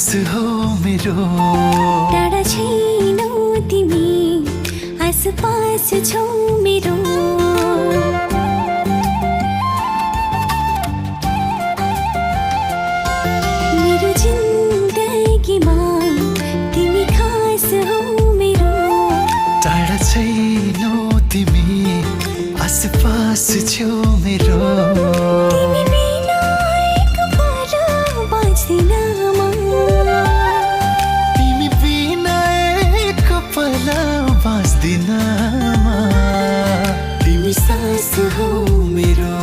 हो मेरो। टाढा छैनौ तिमी, आसपास छौ मेरो। मेरो जिन्दगीमा तिमी खास हो मेरो। टाढा छैनौ तिमी, आसपास छौ मेरो। तिमी बिना एक पल बाँच्दिन म। तिमी बिना एक पल बाँच्दिन म। तिमी सास हो मेरो,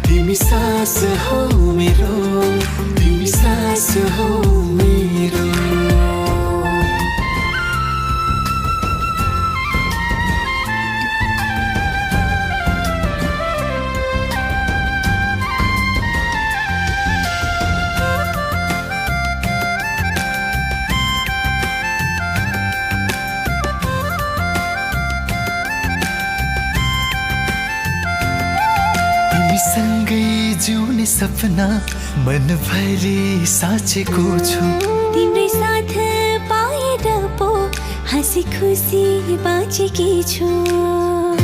तिमी सास हो मेरो, तिमी सास हो मेरो। सँगै जिउने सपना मनभरि साँचेको छु। तिम्रै साथ पाएर पो हाँसी खुसी बाँचेकी छु।